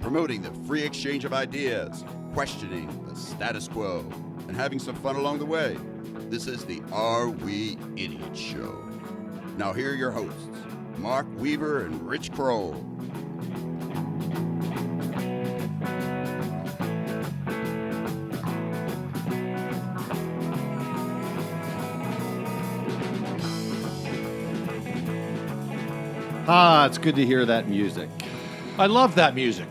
promoting the free exchange of ideas, questioning the status quo, and having some fun along the way. This is the Are We Idiots Show. Now here are your hosts, Mark Weaver and Rich Kroll. It's good to hear that music. I love that music.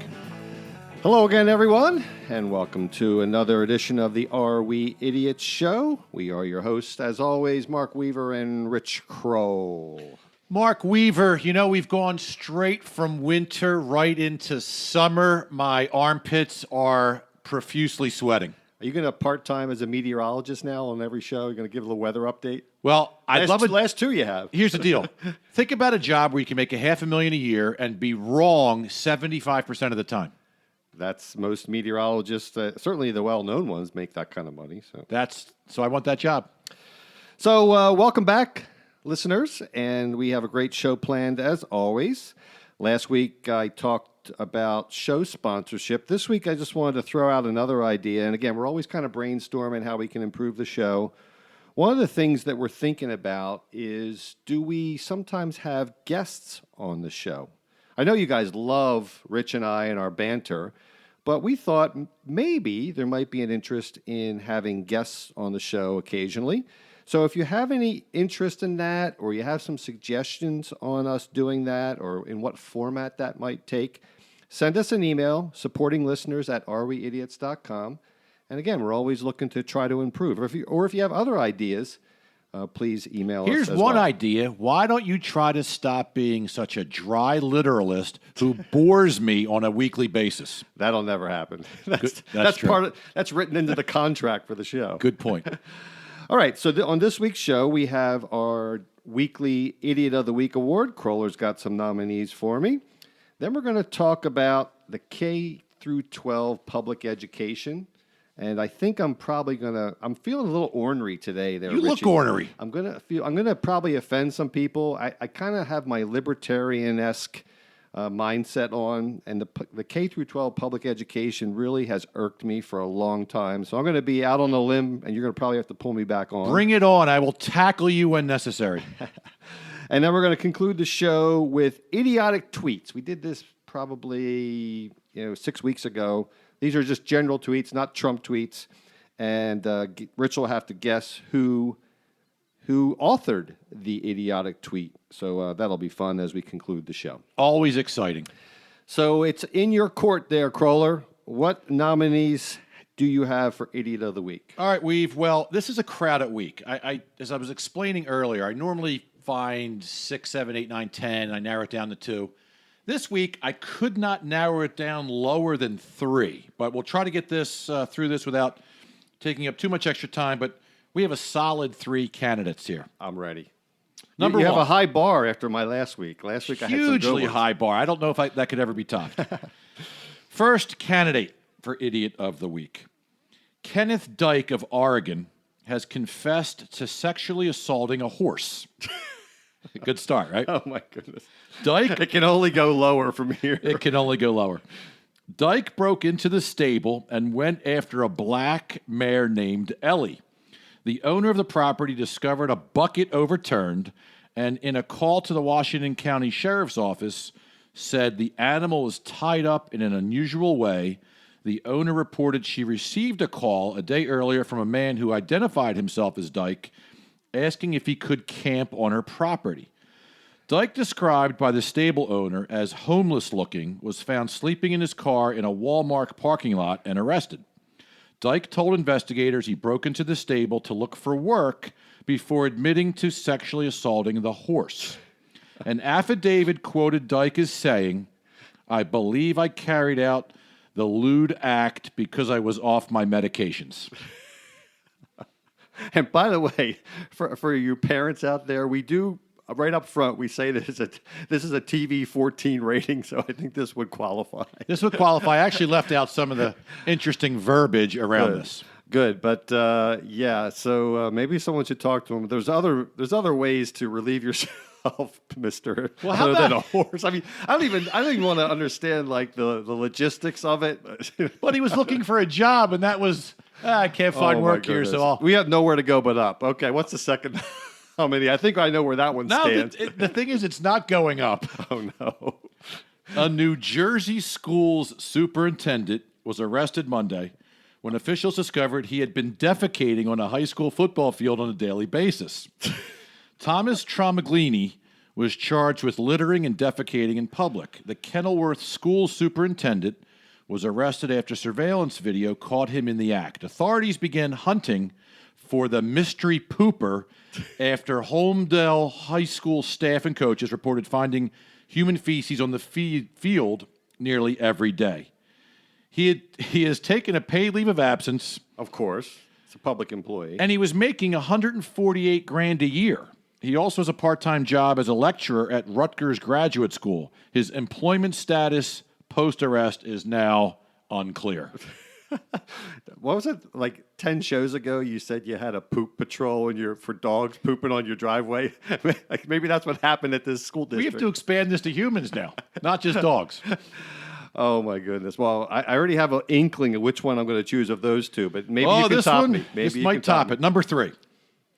Hello again, everyone, and welcome to another edition of the Are We Idiots Show. We are your hosts, as always, Mark Weaver and Rich Kroll. Mark Weaver, you know, we've gone straight from winter right into summer. My armpits are profusely sweating. Are you going to part-time as a meteorologist now on every show? You're going to give a little weather update? Well, I'd love it. Last two you have. Here's the deal. Think about a job where you can make $500,000 a year and be wrong 75% of the time. That's most meteorologists, certainly the well-known ones, make that kind of money. So I want that job. So welcome back, listeners, and we have a great show planned as always. Last week I talked about show sponsorship. This week I just wanted to throw out another idea, and again, we're always kind of brainstorming how we can improve the show. One of the things that we're thinking about is, do we sometimes have guests on the show? I know you guys love Rich and I and our banter, but we thought maybe there might be an interest in having guests on the show occasionally. So if you have any interest in that, or you have some suggestions on us doing that, or in what format that might take, send us an email, supportinglisteners@areweidiots.com. And again, we're always looking to try to improve. Or if you have other ideas, please email us. Here's one idea. Why don't you try to stop being such a dry literalist who bores me on a weekly basis? That'll never happen. That's true. That's written into the contract for the show. Good point. All right, so on this week's show, we have our weekly Idiot of the Week award. Kroller's got some nominees for me. Then we're going to talk about the K through 12 public education. And I think I'm feeling a little ornery today there, You Richie. look ornery. I'm gonna probably offend some people. I kind of have my libertarian-esque mindset on, and the K through 12 public education really has irked me for a long time. So I'm going to be out on a limb, and you're going to probably have to pull me back on. Bring it on. I will tackle you when necessary. And then we're going to conclude the show with idiotic tweets. We did this probably 6 weeks ago. These are just general tweets, not Trump tweets. And Rich will have to guess who authored the idiotic tweet. So that'll be fun as we conclude the show. Always exciting. So it's in your court there, Kroller. What nominees do you have for Idiot of the Week? All right, well, this is a crowded week. As I was explaining earlier, I normally find 6, 7, 8, 9, 10. I narrow it down to 2. This week, I could not narrow it down lower than 3, but we'll try to get this through this without taking up too much extra time, but we have a solid 3 candidates here. I'm ready. Number you one. have a high bar after my last week. Last week I had some good Hugely ones. high bar. I don't know if that could ever be topped. First candidate for Idiot of the Week. Kenneth Dyke of Oregon has confessed to sexually assaulting a horse. Good start, right? Oh, my goodness. Dyke. It can only go lower from here. It can only go lower. Dyke broke into the stable and went after a black mare named Ellie. The owner of the property discovered a bucket overturned and, in a call to the Washington County Sheriff's Office, said the animal was tied up in an unusual way. The owner reported she received a call a day earlier from a man who identified himself as Dyke, asking if he could camp on her property. Dyke, described by the stable owner as homeless-looking, was found sleeping in his car in a Walmart parking lot and arrested. Dyke told investigators he broke into the stable to look for work before admitting to sexually assaulting the horse. An affidavit quoted Dyke as saying, "I believe I carried out the lewd act because I was off my medications." And by the way, for you parents out there, we do right up front, we say this is a TV 14 rating, so I think this would qualify. This would qualify. I actually left out some of the interesting verbiage around this. Good, but yeah. So maybe someone should talk to him. There's other ways to relieve yourself himself, Mister? Well, how other than a about- horse? I mean, I don't even want to understand like the logistics of it. But he was looking for a job, and that was, I can't find Oh, my work here, goodness. so I'll. We have nowhere to go but up. Okay, what's the second? How many? I think I know where that one No, stands. the thing is, it's not going up. Oh no. A New Jersey school's superintendent was arrested Monday when officials discovered he had been defecating on a high school football field on a daily basis. Thomas Tromaglini was charged with littering and defecating in public. The Kenilworth school superintendent was arrested after surveillance video caught him in the act. Authorities began hunting for the mystery pooper after Holmdel High School staff and coaches reported finding human feces on the field nearly every day. He has taken a paid leave of absence, Of course, it's a public employee. and he was making $148,000 a year. He also has a part-time job as a lecturer at Rutgers Graduate School. His employment status post-arrest is now unclear. What was it, like 10 shows ago? You said you had a poop patrol for dogs pooping on your driveway. Like maybe that's what happened at this school We district. have to expand this to humans now, not just dogs. Oh my goodness! Well, I already have an inkling of which one I'm going to choose of those two, but maybe you can this top one, me. Maybe this you might can top top it. Number 3.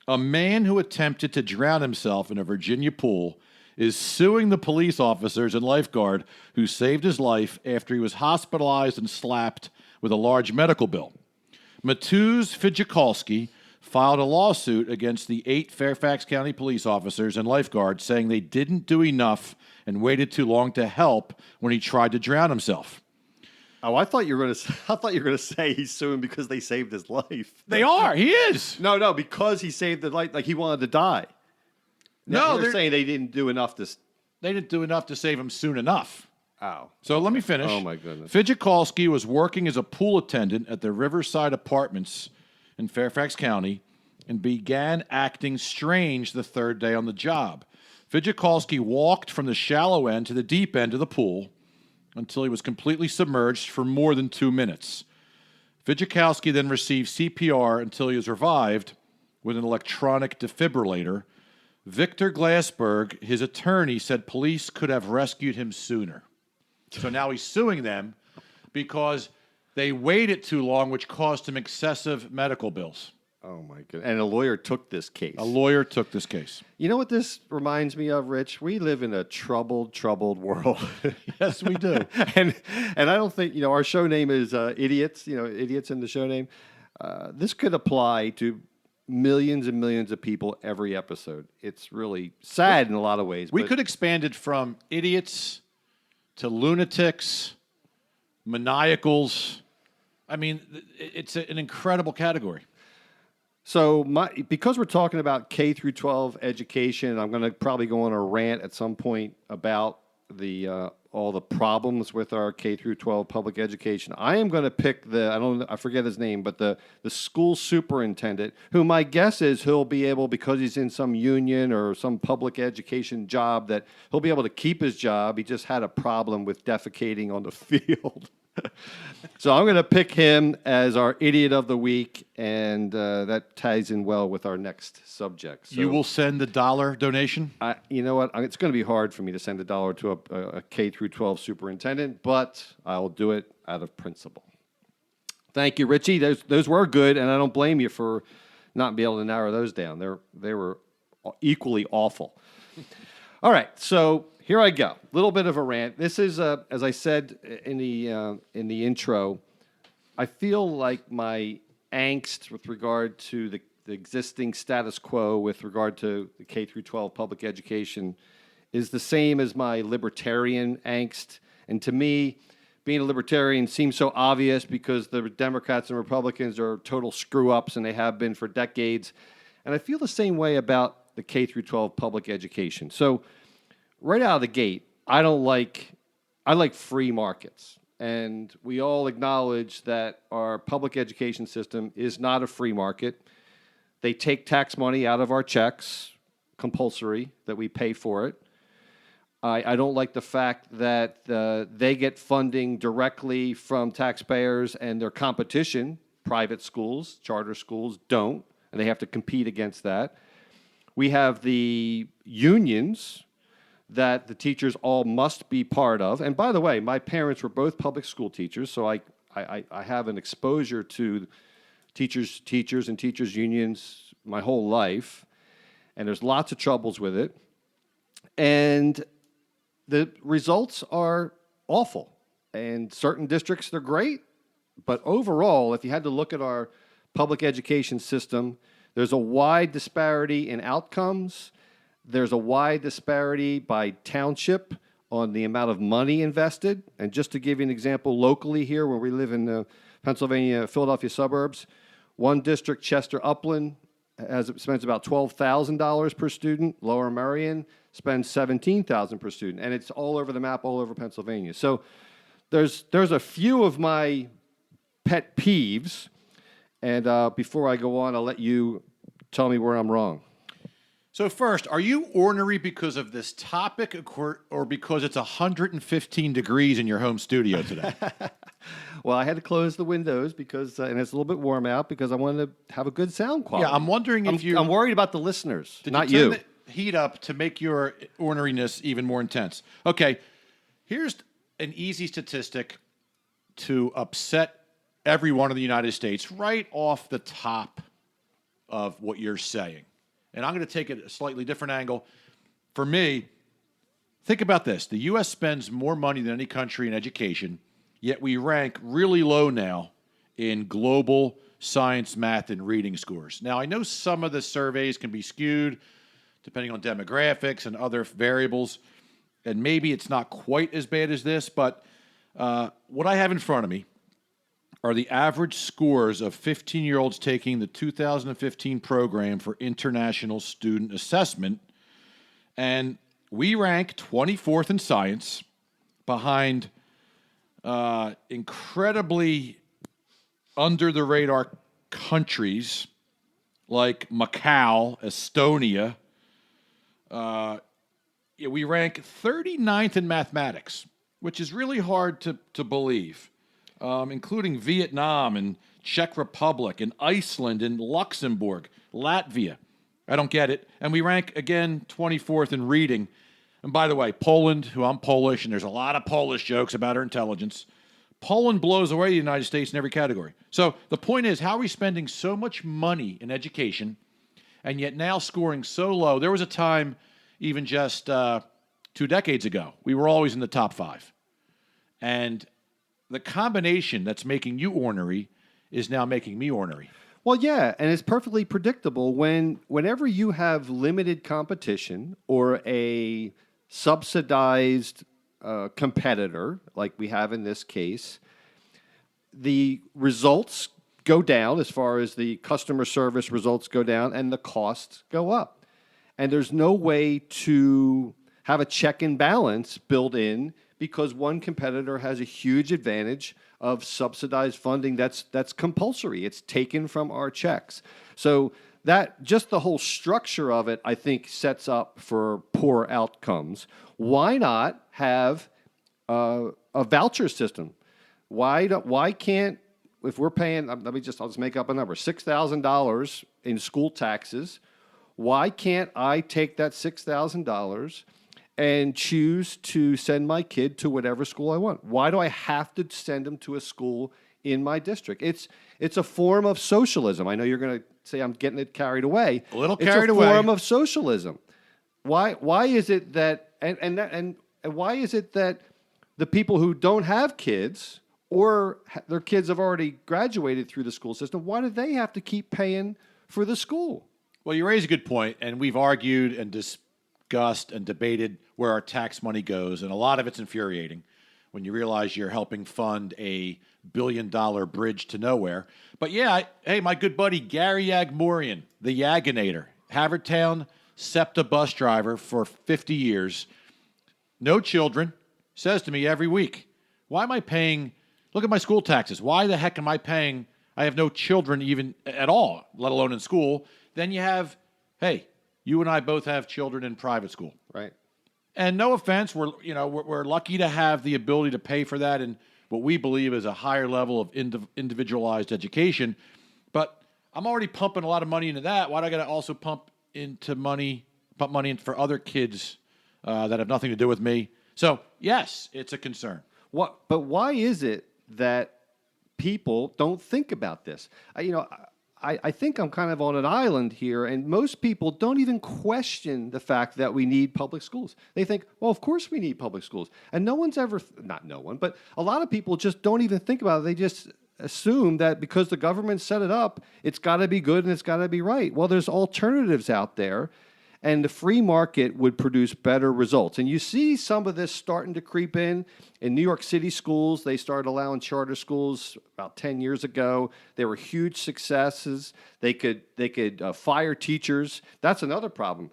A man who attempted to drown himself in a Virginia pool is suing the police officers and lifeguard who saved his life after he was hospitalized and slapped with a large medical bill. Matuz Fijikalski filed a lawsuit against the 8 Fairfax County police officers and lifeguards saying they didn't do enough and waited too long to help when he tried to drown himself. Oh, I thought you were going to. I thought you were going to say he's suing because they saved his life. They are. He is. No, because he saved the life, like he wanted to die. No, they're they're- saying they didn't do enough to. They didn't do enough to save him soon enough. Oh, So let me finish. Oh, my goodness. Fijikalski was working as a pool attendant at the Riverside Apartments in Fairfax County and began acting strange the third day on the job. Fijikalski walked from the shallow end to the deep end of the pool until he was completely submerged for more than 2 minutes. Fijikalski then received CPR until he was revived with an electronic defibrillator. Victor Glassberg, his attorney, said police could have rescued him sooner. So now he's suing them because they waited too long, which caused him excessive medical bills. Oh my goodness! And a lawyer took this case. A lawyer took this case. You know what this reminds me of, Rich? We live in a troubled world. Yes, we do. and I don't think our show name is idiots. Idiots in the show name. This could apply to millions and millions of people every episode. It's really sad in a lot of ways. We but could expand it from idiots to lunatics, maniacals. I mean, it's an incredible category. So because we're talking about K through 12 education, I'm going to probably go on a rant at some point about all the problems with our K through 12 public education. I am going to pick I forget his name, but the school superintendent, who my guess is he'll be able, because he's in some union or some public education job, that he'll be able to keep his job. He just had a problem with defecating on the field. So I'm going to pick him as our idiot of the week, and that ties in well with our next subject. So You will send the $1 donation? you know what? It's going to be hard for me to send $1 to a K through 12 superintendent, but I'll do it out of principle. Thank you, Richie. Those were good, and I don't blame you for not being able to narrow those down. They were equally awful. All right, so here I go. A little bit of a rant. This is, as I said in the intro, I feel like my angst with regard to the existing status quo with regard to the K through 12 public education is the same as my libertarian angst. And to me, being a libertarian seems so obvious because the Democrats and Republicans are total screw-ups, and they have been for decades. And I feel the same way about the K through 12 public education. So right out of the gate, I like free markets. And we all acknowledge that our public education system is not a free market. They take tax money out of our checks, compulsory, that we pay for it. I don't like the fact that they get funding directly from taxpayers and their competition, private schools, charter schools, don't, and they have to compete against that. We have the unions that the teachers all must be part of. And by the way, my parents were both public school teachers, so I have an exposure to teachers and teachers unions my whole life, and there's lots of troubles with it. And the results are awful. And certain districts, they're great, but overall, if you had to look at our public education system, there's a wide disparity in outcomes. There's a wide disparity by township on the amount of money invested. And just to give you an example, locally here, where we live in the Pennsylvania, Philadelphia suburbs, one district, Chester Upland, spends about $12,000 per student. Lower Merion spends $17,000 per student. And it's all over the map, all over Pennsylvania. So there's a few of my pet peeves. And before I go on, I'll let you tell me where I'm wrong. So first, are you ornery because of this topic or because it's 115 degrees in your home studio today? Well, I had to close the windows because, and it's a little bit warm out because I wanted to have a good sound quality. Yeah, I'm wondering if I'm worried about the listeners, did not you. you. Turn the heat up to make your orneriness even more intense. Okay, here's an easy statistic to upset everyone in the United States right off the top of what you're saying. And I'm going to take it a slightly different angle. For me, think about this. The U.S. spends more money than any country in education, yet we rank really low now in global science, math, and reading scores. Now, I know some of the surveys can be skewed depending on demographics and other variables, and maybe it's not quite as bad as this, but what I have in front of me are the average scores of 15-year-olds taking the 2015 program for international student assessment. And we rank 24th in science behind incredibly under-the-radar countries like Macau, Estonia. We rank 39th in mathematics, which is really hard to believe. Including Vietnam and Czech Republic and Iceland and Luxembourg, Latvia. I don't get it. And we rank, again, 24th in reading. And by the way, Poland, who I'm Polish, and there's a lot of Polish jokes about our intelligence, Poland blows away the United States in every category. So the point is, how are we spending so much money in education and yet now scoring so low? There was a time, even just 2 decades ago, we were always in the top 5. And the combination that's making you ornery is now making me ornery. Well, yeah, and it's perfectly predictable whenever you have limited competition or a subsidized competitor, like we have in this case, the results go down as far as the customer service results go down and the costs go up. And there's no way to have a check and balance built in because one competitor has a huge advantage of subsidized funding that's compulsory. It's taken from our checks. So that just the whole structure of it, I think, sets up for poor outcomes. Why not have a voucher system? Why can't, if we're paying, I'll just make up a number, $6,000 in school taxes, why can't I take that $6,000 and choose to send my kid to whatever school I want? Why do I have to send them to a school in my district? It's a form of socialism. I know you're going to say I'm getting it carried away. A little carried It's away. a form of socialism. Why is it that and why is it that the people who don't have kids or their kids have already graduated through the school system, why do they have to keep paying for the school? Well, you raise a good point, and we've argued and discussed and debated where our tax money goes, and a lot of it's infuriating when you realize you're helping fund a billion-dollar bridge to nowhere. But yeah, hey, my good buddy Gary Yagmorian, the Yaginator, Havertown SEPTA bus driver for 50 years, no children, says to me every week, why am I paying, look at my school taxes, why the heck am I paying, I have no children even at all, let alone in school. Then you have, hey, you and I both have children in private school. Right. And no offense, we're lucky to have the ability to pay for that in what we believe is a higher level of individualized education. But I'm already pumping a lot of money into that. Why do I got to also pump into money, put money in for other kids that have nothing to do with me. So yes, it's a concern. But why is it that people don't think about this? I think I'm kind of on an island here, and most people don't even question the fact that we need public schools. They think, well, of course we need public schools. And no one's ever, not no one, but a lot of people just don't even think about it. They just assume that because the government set it up, it's got to be good and it's got to be right. Well, there's alternatives out there, and the free market would produce better results. And you see some of this starting to creep in New York City schools. They started allowing charter schools about 10 years ago. They were huge successes. They could fire teachers. That's another problem.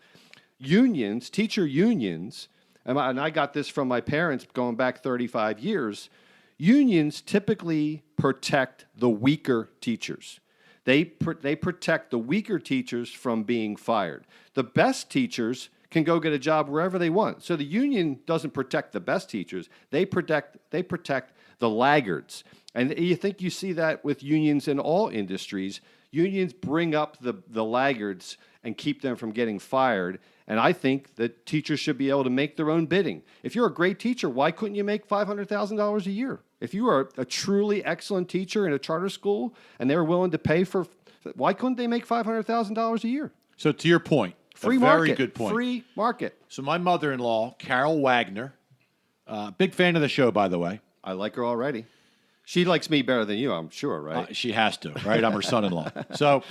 Unions, teacher unions, and I got this from my parents going back 35 years, unions typically protect the weaker teachers. They protect the weaker teachers from being fired. The best teachers can go get a job wherever they want. So the union doesn't protect the best teachers. They protect the laggards. And you think you see that with unions in all industries. Unions bring up the laggards and keep them from getting fired. And I think that teachers should be able to make their own bidding. If you're a great teacher, why couldn't you make $500,000 a year? If you are a truly excellent teacher in a charter school and they were willing to pay for, why couldn't they make $500,000 a year? So to your point, Free market. Very good point. Free market. So my mother-in-law, Carol Wagner, big fan of the show, by the way. I like her already. She likes me better than you, I'm sure, right? She has to, right? I'm her son-in-law. So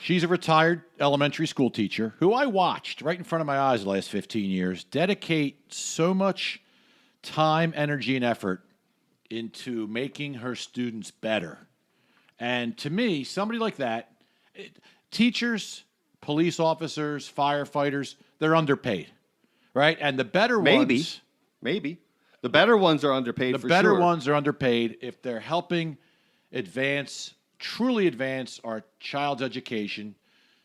she's a retired elementary school teacher who I watched right in front of my eyes the last 15 years dedicate so much time, energy, and effort into making her students better. And to me, somebody like that, teachers, police officers, firefighters, they're underpaid, right? And the better ones... Maybe. The better ones are underpaid for sure. The better ones are underpaid if they're helping truly advance our child's education,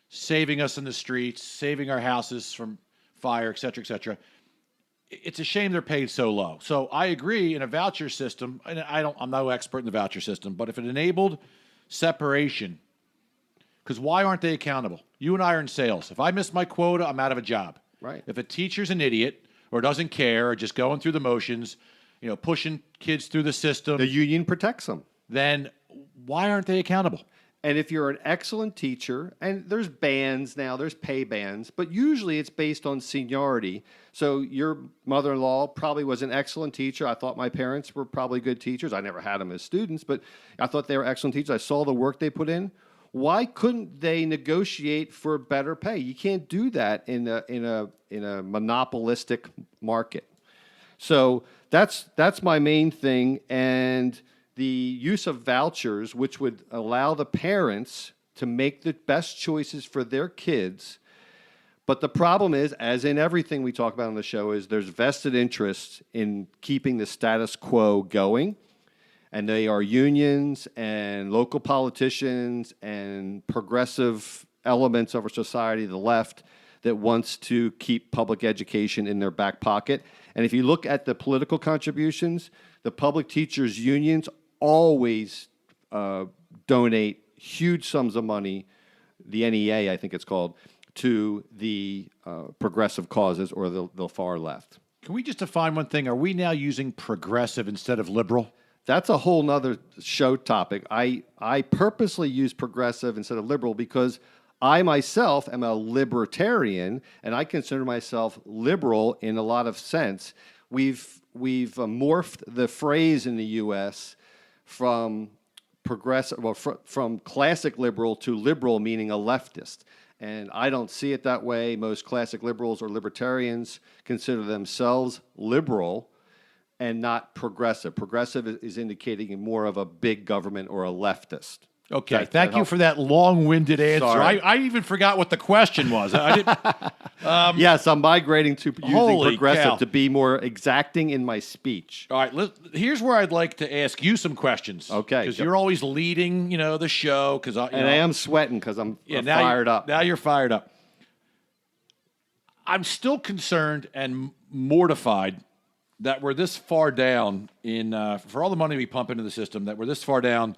saving us in the streets, saving our houses from fire, et cetera, et cetera. It's a shame they're paid so low. So I agree in a voucher system, and I'm no expert in the voucher system, but if it enabled separation, because why aren't they accountable? You and I are in sales. If I miss my quota, I'm out of a job. Right. If a teacher's an idiot or doesn't care or just going through the motions, pushing kids through the system, the union protects them. Then why aren't they accountable? And if you're an excellent teacher, and there's bands now, there's pay bands, but usually it's based on seniority. So your mother-in-law probably was an excellent teacher. I thought my parents were probably good teachers. I never had them as students, but I thought they were excellent teachers. I saw the work they put in. Why couldn't they negotiate for better pay? You can't do that in a monopolistic market. So that's my main thing, and the use of vouchers, which would allow the parents to make the best choices for their kids. But the problem is, as in everything we talk about on the show, is there's vested interests in keeping the status quo going. And they are unions and local politicians and progressive elements of our society, the left, that wants to keep public education in their back pocket. And if you look at the political contributions, the public teachers' unions always donate huge sums of money, the NEA, I think it's called, to the progressive causes or the far left. Can we just define one thing? Are we now using progressive instead of liberal? That's a whole nother show topic. I purposely use progressive instead of liberal because I myself am a libertarian, and I consider myself liberal in a lot of sense. We've morphed the phrase in the U.S. from progressive, from classic liberal to liberal, meaning a leftist. And I don't see it that way. Most classic liberals or libertarians consider themselves liberal and not progressive. Progressive is indicating more of a big government or a leftist. Okay, thank you for that long-winded answer. I even forgot what the question was. Yes, I'm migrating to using progressive cow. to be more exacting in my speech. All right, here's where I'd like to ask you some questions. Okay. Because you're always leading, the show. I am sweating because I'm fired up. Now you're fired up. I'm still concerned and mortified that we're this far down in, for all the money we pump into the system, that we're this far down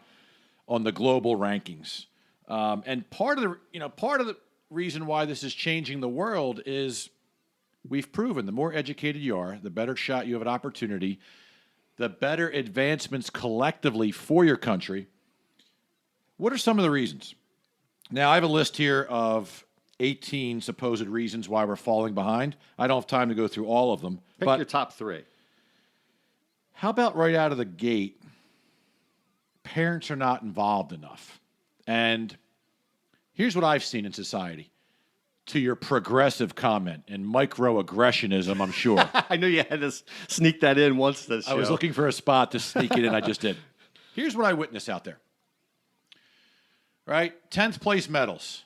on the global rankings. And part of the reason why this is changing the world is we've proven the more educated you are, the better shot you have at opportunity, the better advancements collectively for your country. What are some of the reasons? Now, I have a list here of 18 supposed reasons why we're falling behind. I don't have time to go through all of them. Pick but your top 3. how about right out of the gate, parents are not involved enough? And here's what I've seen in society. To your progressive comment and microaggressionism, I'm sure. I knew you had to sneak that in once this show. I was looking for a spot to sneak it in. I just did. Here's what I witnessed out there. Right? 10th place medals.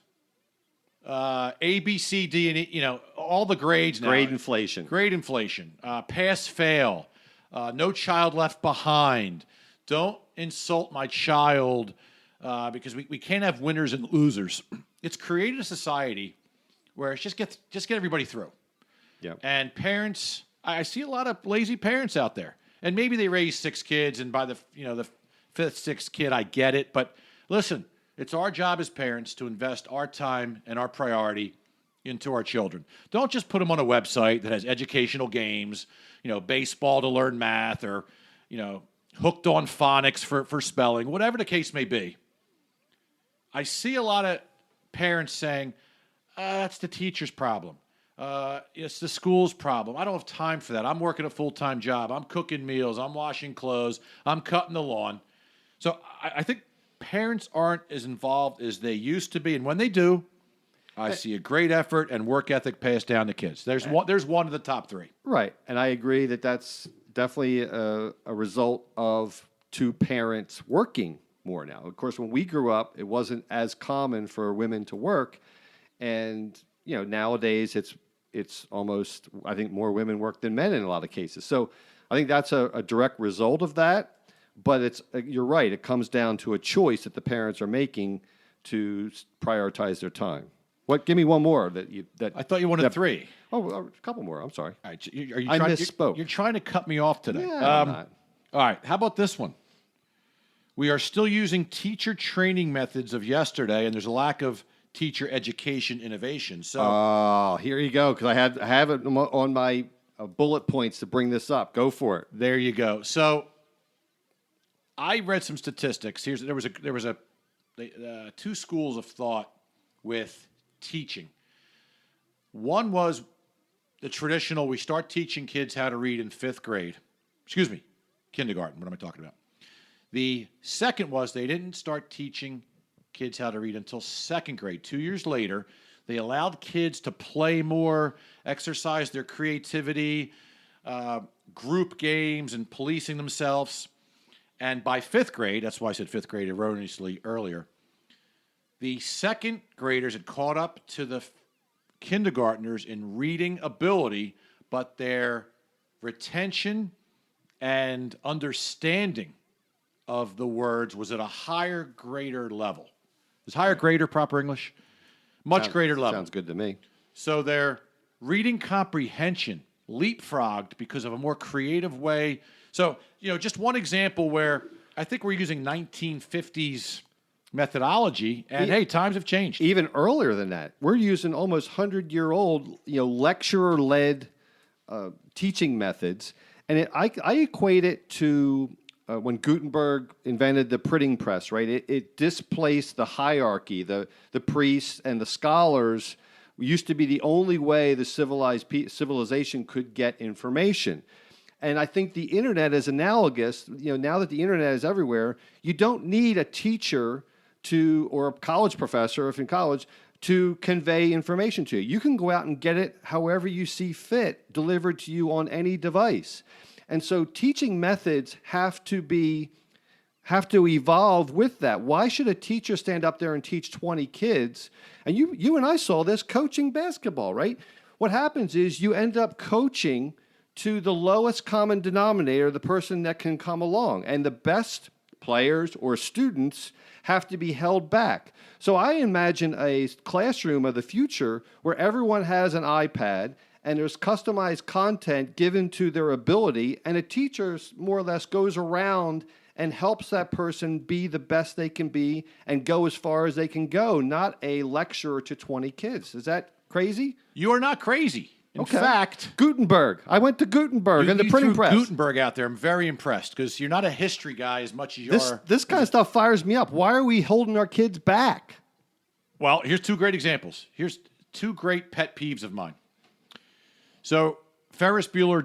A, B, C, D, and E, all the grades now. Grade inflation. Grade inflation. Pass, fail. No child left behind. Don't insult my child because we can't have winners and losers. It's created a society where it's just get everybody through. Yeah. And parents, I see a lot of lazy parents out there. And maybe they raise 6 kids, and by the 5th, 6th kid, I get it. But listen, it's our job as parents to invest our time and our priority into our children. Don't just put them on a website that has educational games, baseball to learn math, or, hooked on phonics for spelling, whatever the case may be. I see a lot of parents saying, that's the teacher's problem. It's the school's problem. I don't have time for that. I'm working a full-time job. I'm cooking meals. I'm washing clothes. I'm cutting the lawn. So I think parents aren't as involved as they used to be. And when they do, I see a great effort and work ethic passed down to kids. There's one of the top 3. Right. And I agree that that's definitely a result of 2 parents working more now. Of course, when we grew up, it wasn't as common for women to work. And, nowadays it's almost, I think, more women work than men in a lot of cases. So I think that's a direct result of that. But you're right. It comes down to a choice that the parents are making to prioritize their time. Give me one more that I thought you wanted 3. Oh, a couple more. I'm sorry. All right, are you I trying, misspoke. You're trying to cut me off today. Yeah, I'm not. All right, how about this one? We are still using teacher training methods of yesterday, and there's a lack of teacher education innovation. So, here you go, because I have it on my bullet points to bring this up. Go for it. there you go. So, I read some statistics. There was 2 schools of thought with teaching. One was the traditional, we start teaching kids how to read in 5th grade. Excuse me, kindergarten. What am I talking about? The second was they didn't start teaching kids how to read until 2nd grade. 2 years later, they allowed kids to play more, exercise their creativity, group games, and policing themselves. And by 5th grade, that's why I said 5th grade erroneously earlier, the 2nd graders had caught up to the kindergartners in reading ability, but their retention and understanding of the words was at a higher grader level. Is higher grader proper English? Much greater level. Sounds good to me. So their reading comprehension leapfrogged because of a more creative way. So, just one example where I think we're using 1950s methodology, and hey, times have changed. Even earlier than that, we're using almost 100-year-old, lecturer-led teaching methods, and I equate it to when Gutenberg invented the printing press. Right, it displaced the hierarchy. The priests and the scholars used to be the only way the civilization could get information. And I think the internet is analogous. Now that the internet is everywhere, you don't need a teacher or a college professor, if in college, to convey information to you. You can go out and get it however you see fit, delivered to you on any device. And so teaching methods have to evolve with that. Why should a teacher stand up there and teach 20 kids? And you and I saw this coaching basketball, right? What happens is you end up coaching to the lowest common denominator, the person that can come along. And the best players or students have to be held back. So I imagine a classroom of the future where everyone has an iPad and there's customized content given to their ability, and a teacher more or less goes around and helps that person be the best they can be and go as far as they can go, not a lecture to 20 kids. Is that crazy? You are not crazy. In fact, Gutenberg. I went to Gutenberg and the printing press. Gutenberg out there. I'm very impressed because you're not a history guy as much as you are. This kind of stuff fires me up. Why are we holding our kids back? Well, here's two great examples. Here's two great pet peeves of mine. So, Ferris Bueller's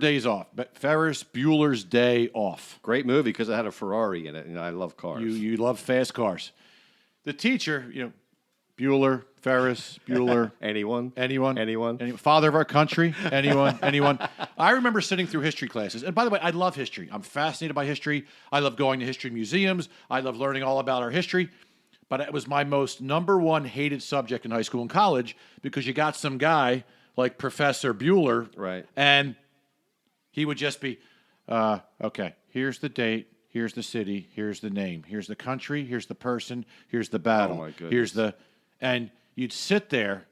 Day Off. Great movie because it had a Ferrari in it, and I love cars. You love fast cars. The teacher, Bueller, Ferris, Bueller. Anyone? Father of our country. Anyone. I remember sitting through history classes. And by the way, I love history. I'm fascinated by history. I love going to history museums. I love learning all about our history. But it was my most number one hated subject in high school and college because you got some guy like Professor Bueller. Right. And he would just be, okay, here's the date. Here's the city. Here's the name. Here's the country. Here's the person. Here's the battle. Oh, my goodness. And you'd sit there.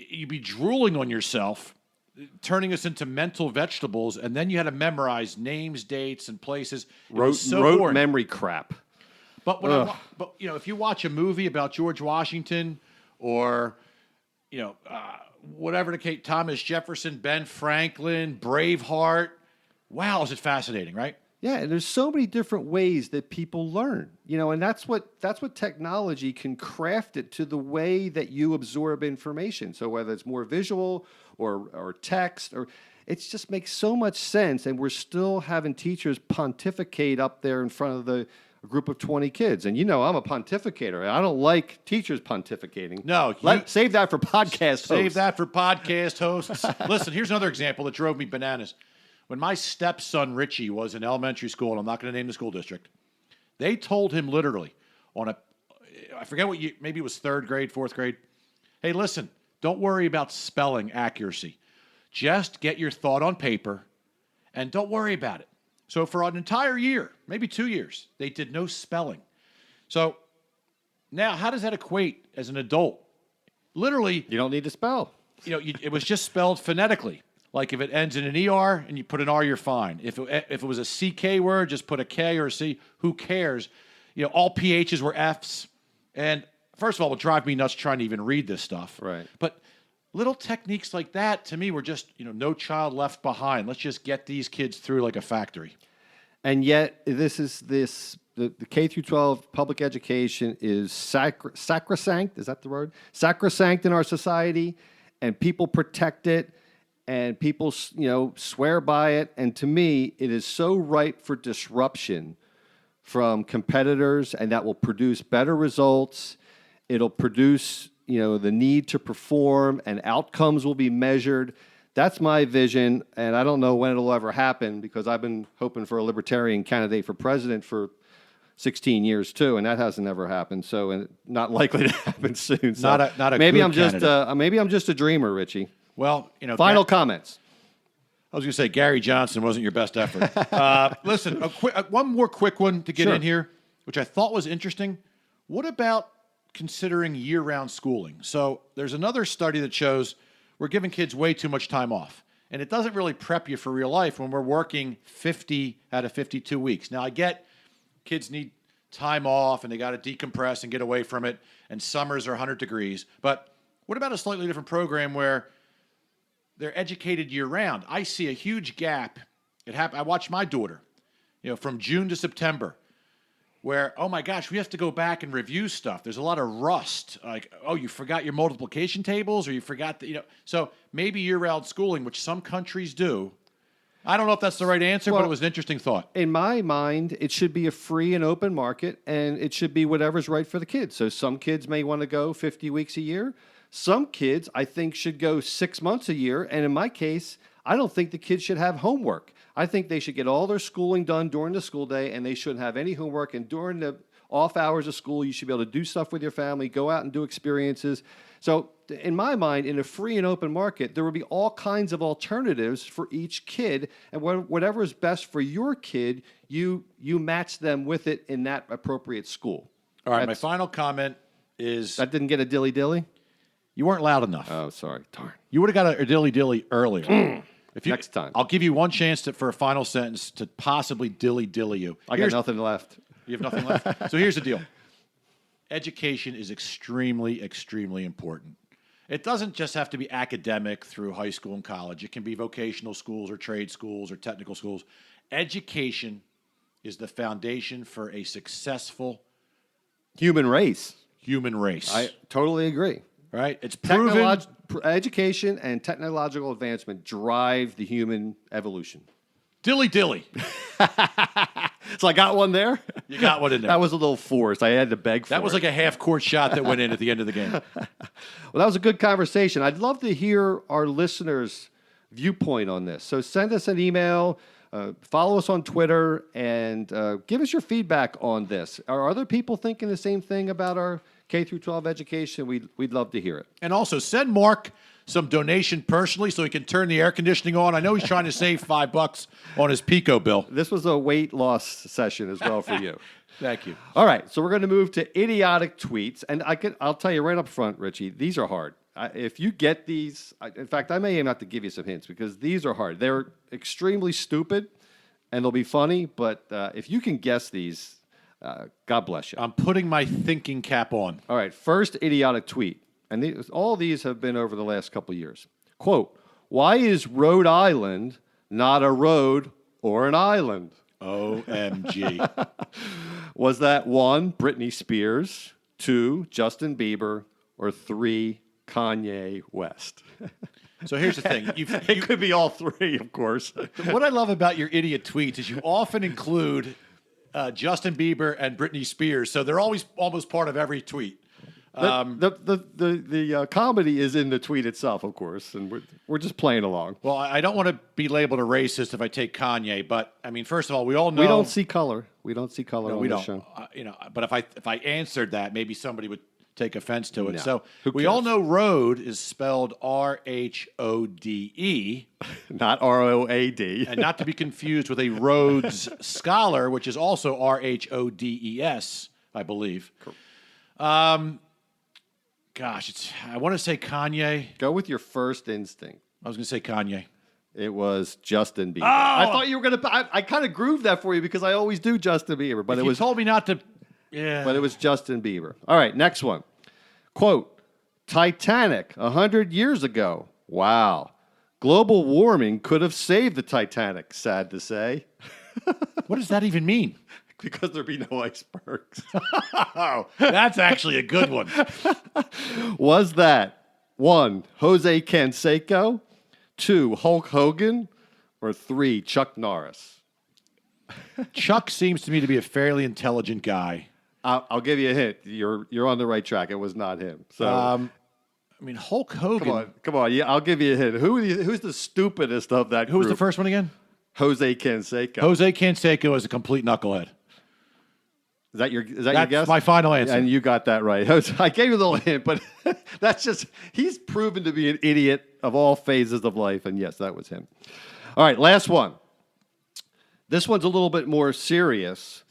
You'd be drooling on yourself, turning us into mental vegetables, and then you had to memorize names, dates, and places. Rote memory crap. But if you watch a movie about George Washington or whatever the case, Thomas Jefferson, Ben Franklin, Braveheart, wow, is it fascinating, right? Yeah, and there's so many different ways that people learn, and that's what technology can craft it to the way that you absorb information. So whether it's more visual or text, or it just makes so much sense, and we're still having teachers pontificate up there in front of a group of 20 kids. And I'm a pontificator. I don't like teachers pontificating. No. Save that for podcast hosts. Save that for podcast hosts. Listen, here's another example that drove me bananas. When my stepson Richie was in elementary school, and I'm not going to name the school district, they told him literally I forget what maybe it was third grade, fourth grade. Hey, listen, don't worry about spelling accuracy. Just get your thought on paper and don't worry about it. So for an entire year, maybe 2 years, they did no spelling. So now how does that equate as an adult? Literally. You don't need to spell. It was just spelled phonetically. Like if it ends in an ER and you put an R, you're fine. If it was a CK word, just put a K or a C. Who cares? All PHs were Fs. And first of all, it would drive me nuts trying to even read this stuff. Right. But little techniques like that, to me, were just, no child left behind. Let's just get these kids through like a factory. And yet, the K through 12 public education is sacrosanct. Is that the word? Sacrosanct in our society, and people protect it, and people, swear by it. And to me, it is so ripe for disruption from competitors, and that will produce better results. It'll produce the need to perform, and outcomes will be measured. That's my vision, and I don't know when it'll ever happen because I've been hoping for a libertarian candidate for president for 16 years too, and that hasn't ever happened. So, and not likely to happen soon. So not a maybe good I'm candidate. just a dreamer, Richie. Well, Final comments. I was going to say Gary Johnson wasn't your best effort. Listen, one more quick one to get in here, which I thought was interesting. What about considering year-round schooling? So there's another study that shows we're giving kids way too much time off. And it doesn't really prep you for real life when we're working 50 out of 52 weeks. Now, I get kids need time off and they got to decompress and get away from it, and summers are 100 degrees. But what about a slightly different program where they're educated year-round? I see a huge gap. I watch my daughter, from June to September, where, oh my gosh, we have to go back and review stuff. There's a lot of rust. Like, oh, you forgot your multiplication tables, or you forgot So maybe year-round schooling, which some countries do. I don't know if that's the right answer, but it was an interesting thought. In my mind, it should be a free and open market, and it should be whatever's right for the kids. So some kids may want to go 50 weeks a year. Some kids, I think, should go 6 months a year. And in my case, I don't think the kids should have homework. I think they should get all their schooling done during the school day, and they shouldn't have any homework. And during the off hours of school, you should be able to do stuff with your family, go out and do experiences. So in my mind, in a free and open market, there would be all kinds of alternatives for each kid. And whatever is best for your kid, you match them with it in that appropriate school. All right, my final comment is... That didn't get a dilly-dilly? You weren't loud enough. Oh, sorry. Darn. You would have got a dilly-dilly earlier. next time. I'll give you one chance for a final sentence to possibly dilly you. I got nothing left. You have nothing left? So here's the deal. Education is extremely, extremely important. It doesn't just have to be academic through high school and college. It can be vocational schools or trade schools or technical schools. Education is the foundation for a successful Human race. I Totally agree. Right? It's proven. Education and technological advancement drive the human evolution. Dilly. So I got one there. You got one in there. That was a little forced. I had to beg for it. That was like a half-court shot that went in at the end of the game. Well, that was a good conversation. I'd love to hear our listeners' viewpoint on this. So send us an email, follow us on Twitter, and give us your feedback on this. Are other people thinking the same thing about our K through 12 education? We'd love to hear it. And also send Mark some donation personally so he can turn the air conditioning on. I know he's trying to save $5 on his Pico bill. This was a weight loss session as well for you. Thank you. All right, so we're going to move to idiotic tweets, and I'll tell you right up front, Richie, these are hard. If you get these, in fact, I may even have to give you some hints because these are hard. They're extremely stupid, and they'll be funny, but if you can guess these, God bless you. I'm putting my thinking cap on. All right, first idiotic tweet, and all these have been over the last couple of years. Quote, why is Rhode Island not a road or an island? OMG. Was that 1, Britney Spears, 2, Justin Bieber, or 3, Kanye West? So here's the thing. It could be all 3, of course. What I love about your idiot tweets is you often include Justin Bieber and Britney Spears, so they're always almost part of every tweet. The comedy is in the tweet itself, of course, and we're just playing along. Well, I don't want to be labeled a racist if I take Kanye, but I mean, first of all, we all know We don't see color. We don't see color on we the don't. show. But if I answered that, maybe somebody would take offense to it. No. So Who we all cares? know road is spelled RHODE, Not ROAD. and not to be confused with a Rhodes Scholar, which is also RHODES, I believe. Gosh, I want to say Kanye. Go with your first instinct. I was going to say Kanye. It was Justin Bieber. I thought you were going to. I kind of grooved that for you because I always do Justin Bieber, but If it you was. told me not to. Yeah. But it was Justin Bieber. All right, next one. Quote, Titanic 100 years ago. Wow. Global warming could have saved the Titanic, sad to say. What does that even mean? Because there'd be no icebergs. Oh, that's actually a good one. Was that 1, Jose Canseco, 2, Hulk Hogan, or 3, Chuck Norris? Chuck seems to me to be a fairly intelligent guy. I'll give you a hint. You're on the right track. It was not him. So I mean, Hulk Hogan. come on. Yeah, I'll give you a hint. Who's the stupidest of that Who was the group? first one again? Jose Canseco. Jose Canseco is a complete knucklehead. Is that your That's guess? my final answer. And you got that right. I gave you a little hint, but that's just he's proven to be an idiot of all phases of life. And yes, that was him. All right, last one. This one's a little bit more serious.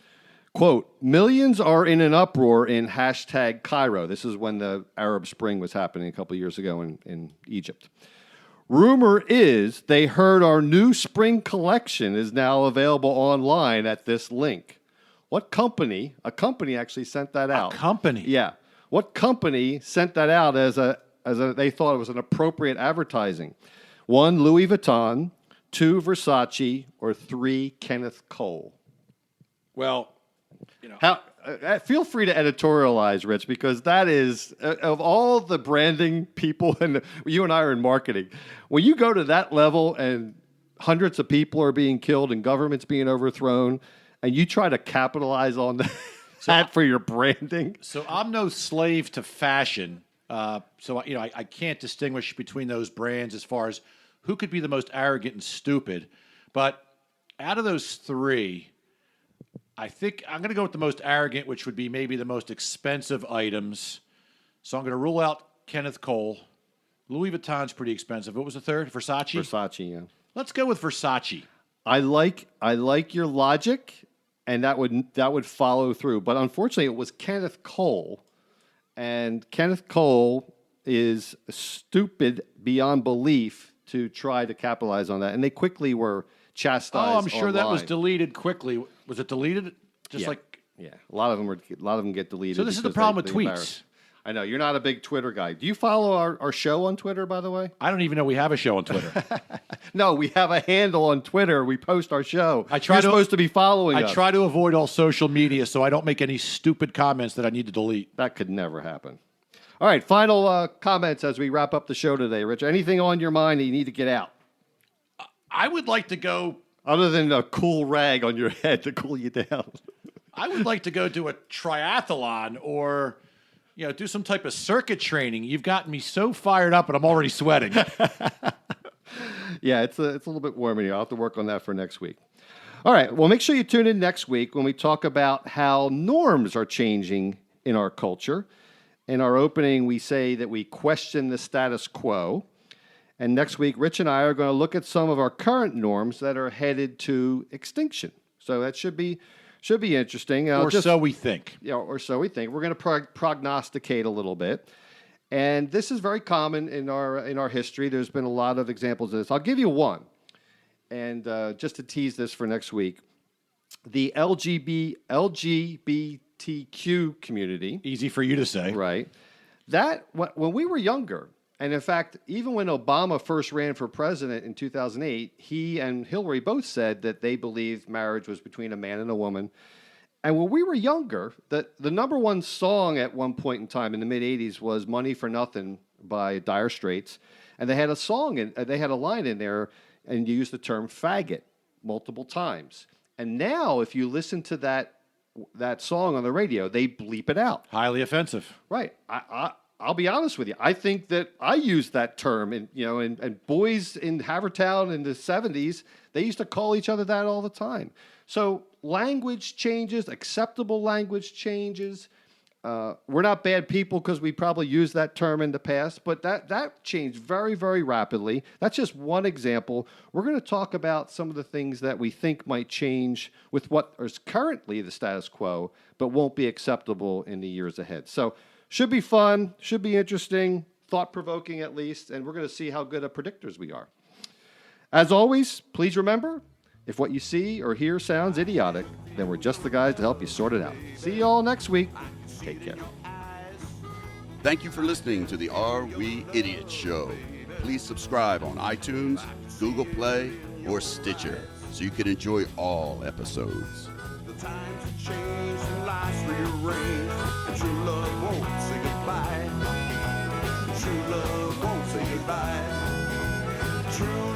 Quote, millions are in an uproar in hashtag Cairo. This is when the Arab Spring was happening a couple of years ago in Egypt. Rumor is they heard our new spring collection is now available online at this link. What company? A company actually sent that out. A company? Yeah. What company sent that out as a they thought it was an appropriate advertising? 1, Louis Vuitton, 2, Versace, or 3, Kenneth Cole. Well, you know. Feel free to editorialize, Rich, because that is, of all the branding people, and you and I are in marketing, when you go to that level and hundreds of people are being killed and governments being overthrown, and you try to capitalize on that for your branding. So I'm no slave to fashion. So I can't distinguish between those brands as far as who could be the most arrogant and stupid. But out of those 3, I think I'm going to go with the most arrogant, which would be maybe the most expensive items. So I'm going to rule out Kenneth Cole. Louis Vuitton's pretty expensive. What was the third? Versace? Versace, yeah. Let's go with Versace. I like your logic, and that would follow through. But unfortunately, it was Kenneth Cole, and Kenneth Cole is stupid beyond belief to try to capitalize on that, and they quickly were chastised. Oh, I'm sure that was online. deleted quickly. Was it deleted? Just Yeah. like Yeah, a lot of them get deleted. so. This is the because problem they with tweets. embarrass. I know you're not a big Twitter guy. Do you follow our show on Twitter, by the way? I don't even know we have a show on Twitter. No, we have a handle on Twitter. We post our show. I try You're to- supposed to be following us. I try to avoid all social media so I don't make any stupid comments that I need to delete. That could never happen. All right, final comments as we wrap up the show today, Rich. Anything on your mind that you need to get out? I would like to go. Other than a cool rag on your head to cool you down. I would like to go do a triathlon or, do some type of circuit training. You've gotten me so fired up, and I'm already sweating. Yeah, it's a little bit warm in here. I'll have to work on that for next week. All right, well, make sure you tune in next week when we talk about how norms are changing in our culture. In our opening, we say that we question the status quo. And next week, Rich and I are going to look at some of our current norms that are headed to extinction. So that should be interesting. Or so we think. Or so we think. We're going to prognosticate a little bit. And this is very common in our history. There's been a lot of examples of this. I'll give you one. And just to tease this for next week, the LGBTQ community. Easy for you to say. Right. That, when we were younger, and in fact, even when Obama first ran for president in 2008, he and Hillary both said that they believed marriage was between a man and a woman. And when we were younger, the number one song at one point in time in the mid-'80s was Money for Nothing by Dire Straits. And they had a they had a line in there and used the term faggot multiple times. And now, if you listen to that song on the radio, they bleep it out. Highly offensive. Right. I'll be honest with you. I think that I used that term, and boys in Havertown in the 70s, they used to call each other that all the time. So language changes, acceptable language changes. We're not bad people because we probably used that term in the past, but that changed very, very rapidly. That's just one example. We're going to talk about some of the things that we think might change with what is currently the status quo, but won't be acceptable in the years ahead. So should be fun, should be interesting, thought-provoking at least, and we're going to see how good of predictors we are. As always, please remember, if what you see or hear sounds idiotic, then we're just the guys to help you sort it out. See you all next week. Take care. Thank you for listening to the Are We Idiots Show. Please subscribe on iTunes, Google Play, or Stitcher so you can enjoy all episodes. The times have changed and life's rearranged, and true love won't say goodbye. True love won't say goodbye. True